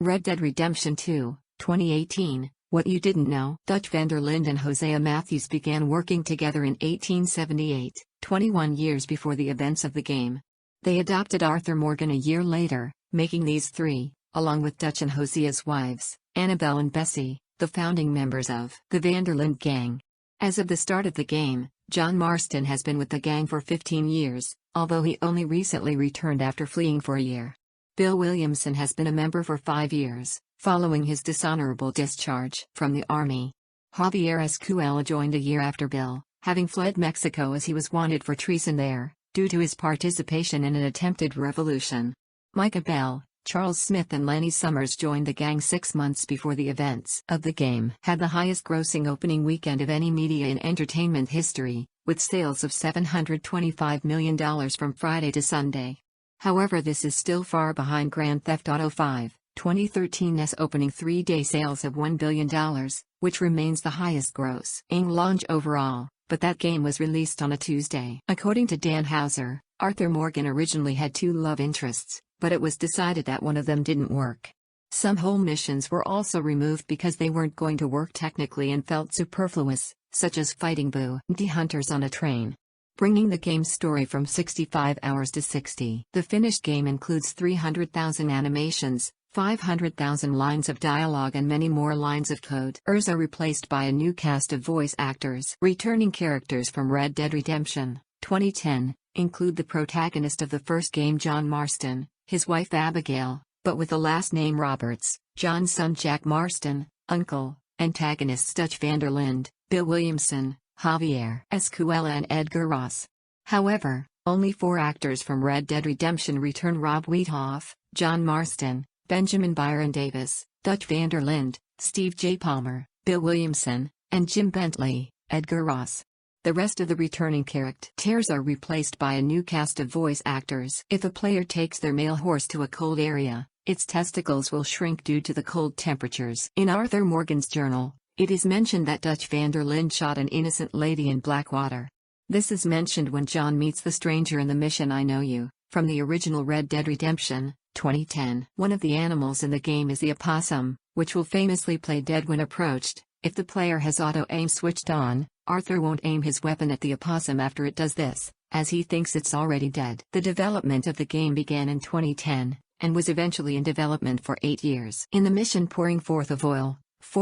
Red Dead Redemption 2, 2018, What You Didn't Know. Dutch van der Linde and Hosea Matthews began working together in 1878, 21 years before the events of the game. They adopted Arthur Morgan a year later, making these three, along with Dutch and Hosea's wives, Annabelle and Bessie, the founding members of the Van der Linde Gang. As of the start of the game, John Marston has been with the gang for 15 years, although he only recently returned after fleeing for a year. Bill Williamson has been a member for 5 years, following his dishonorable discharge from the Army. Javier Escuela joined a year after Bill, having fled Mexico as he was wanted for treason there, due to his participation in an attempted revolution. Micah Bell, Charles Smith and Lenny Summers joined the gang 6 months before the events of the game had the highest-grossing opening weekend of any media in entertainment history, with sales of $725 million from Friday to Sunday. However, this is still far behind Grand Theft Auto V, 2013's opening 3-day sales of $1 billion, which remains the highest-grossing launch overall, but that game was released on a Tuesday. According to Dan Houser, Arthur Morgan originally had 2 love interests, but it was decided that one of them didn't work. Some whole missions were also removed because they weren't going to work technically and felt superfluous, such as fighting bounty hunters on a train, bringing the game's story from 65 hours to 60. The finished game includes 300,000 animations, 500,000 lines of dialogue and many more lines of code. Urza replaced by a new cast of voice actors. Returning characters from Red Dead Redemption 2010 include the protagonist of the first game John Marston, his wife Abigail, but with the last name Roberts, John's son Jack Marston, uncle, antagonists Dutch van der Linde, Bill Williamson, Javier Escuela and Edgar Ross. However, only 4 actors from Red Dead Redemption return: Rob Weethoff, John Marston, Benjamin Byron Davis, Dutch van der Linde, Steve J. Palmer, Bill Williamson, and Jim Bentley, Edgar Ross. The rest of the returning characters are replaced by a new cast of voice actors. If a player takes their male horse to a cold area, its testicles will shrink due to the cold temperatures. In Arthur Morgan's journal, it is mentioned that Dutch van der Linde shot an innocent lady in Blackwater. This is mentioned when John meets the stranger in the mission I Know You, from the original Red Dead Redemption 2010. One of the animals in the game is the opossum, which will famously play dead when approached. If the player has auto-aim switched on, Arthur won't aim his weapon at the opossum after it does this, as he thinks it's already dead. The development of the game began in 2010, and was eventually in development for 8 years. In the mission Pouring Forth of Oil,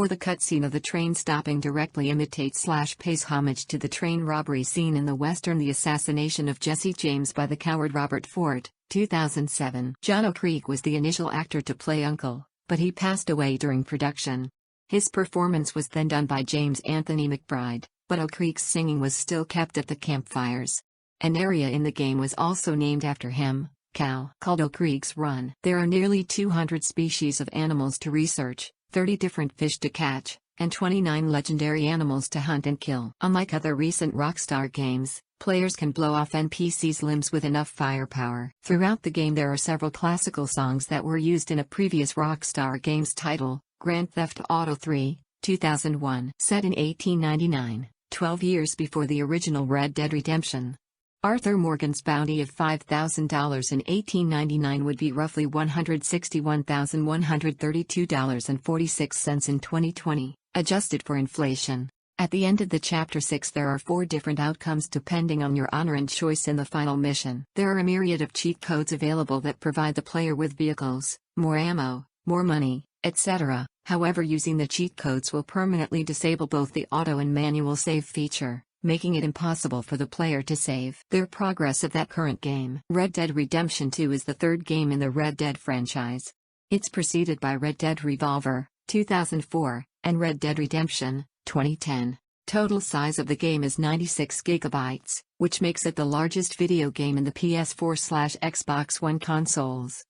the cutscene of the train stopping directly imitates/pays homage to the train robbery scene in the western The Assassination of Jesse James by the coward Robert Ford, 2007. John O'Creek was the initial actor to play Uncle, but he passed away during production. His performance was then done by James Anthony McBride, but O'Creek's singing was still kept at the campfires. An area in the game was also named after him, Cal, called O'Creek's Run. There are nearly 200 species of animals to research, 30 different fish to catch, and 29 legendary animals to hunt and kill. Unlike other recent Rockstar games, players can blow off NPCs' limbs with enough firepower. Throughout the game there are several classical songs that were used in a previous Rockstar game's title, Grand Theft Auto III, 2001. Set in 1899, 12 years before the original Red Dead Redemption. Arthur Morgan's bounty of $5,000 in 1899 would be roughly $161,132.46 in 2020, adjusted for inflation. At the end of the Chapter 6 there are 4 different outcomes depending on your honor and choice in the final mission. There are a myriad of cheat codes available that provide the player with vehicles, more ammo, more money, etc. However, using the cheat codes will permanently disable both the auto and manual save feature, making it impossible for the player to save their progress of that current game. Red Dead Redemption 2 is the 3rd game in the Red Dead franchise. It's preceded by Red Dead Revolver, 2004, and Red Dead Redemption, 2010. Total size of the game is 96 gigabytes, which makes it the largest video game in the PS4/Xbox One consoles.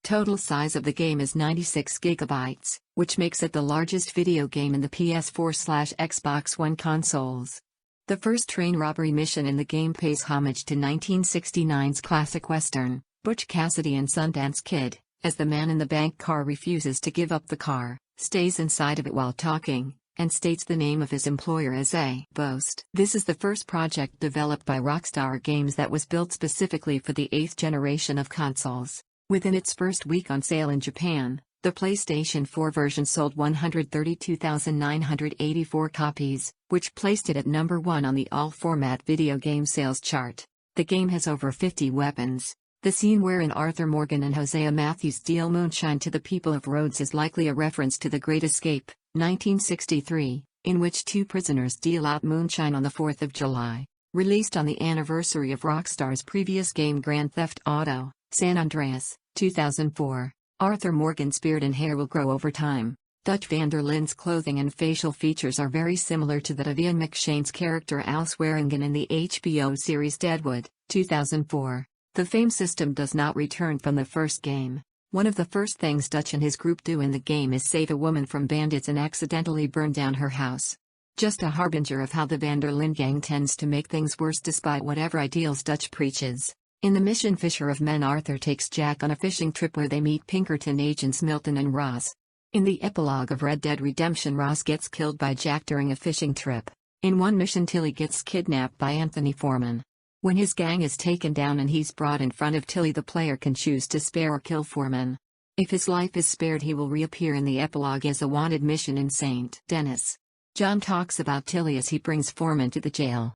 Total size of the game is 96 gigabytes, which makes it the largest video game in the PS4/Xbox One consoles. The first train robbery mission in the game pays homage to 1969's classic western, Butch Cassidy and Sundance Kid, as the man in the bank car refuses to give up the car, stays inside of it while talking, and states the name of his employer as a boast. This is the first project developed by Rockstar Games that was built specifically for the 8th generation of consoles. Within its first week on sale in Japan, The PlayStation 4 version sold 132,984 copies, which placed it at number 1 on the all-format video game sales chart. The game has over 50 weapons. The scene wherein Arthur Morgan and Hosea Matthews deal moonshine to the people of Rhodes is likely a reference to The Great Escape, 1963, in which two prisoners deal out moonshine on the 4th of July. Released on the anniversary of Rockstar's previous game Grand Theft Auto, San Andreas, 2004. Arthur Morgan's beard and hair will grow over time. Dutch van der Linde's clothing and facial features are very similar to that of Ian McShane's character Al Swearingen in the HBO series Deadwood, 2004. The FAME system does not return from the first game. One of the first things Dutch and his group do in the game is save a woman from bandits and accidentally burn down her house. Just a harbinger of how the van der Linde gang tends to make things worse despite whatever ideals Dutch preaches. In the mission Fisher of Men, Arthur takes Jack on a fishing trip where they meet Pinkerton agents Milton and Ross. In the epilogue of Red Dead Redemption, Ross gets killed by Jack during a fishing trip. In one mission, Tilly gets kidnapped by Anthony Foreman. When his gang is taken down and he's brought in front of Tilly, the player can choose to spare or kill Foreman. If his life is spared, he will reappear in the epilogue as a wanted mission in St. Denis. John talks about Tilly as he brings Foreman to the jail.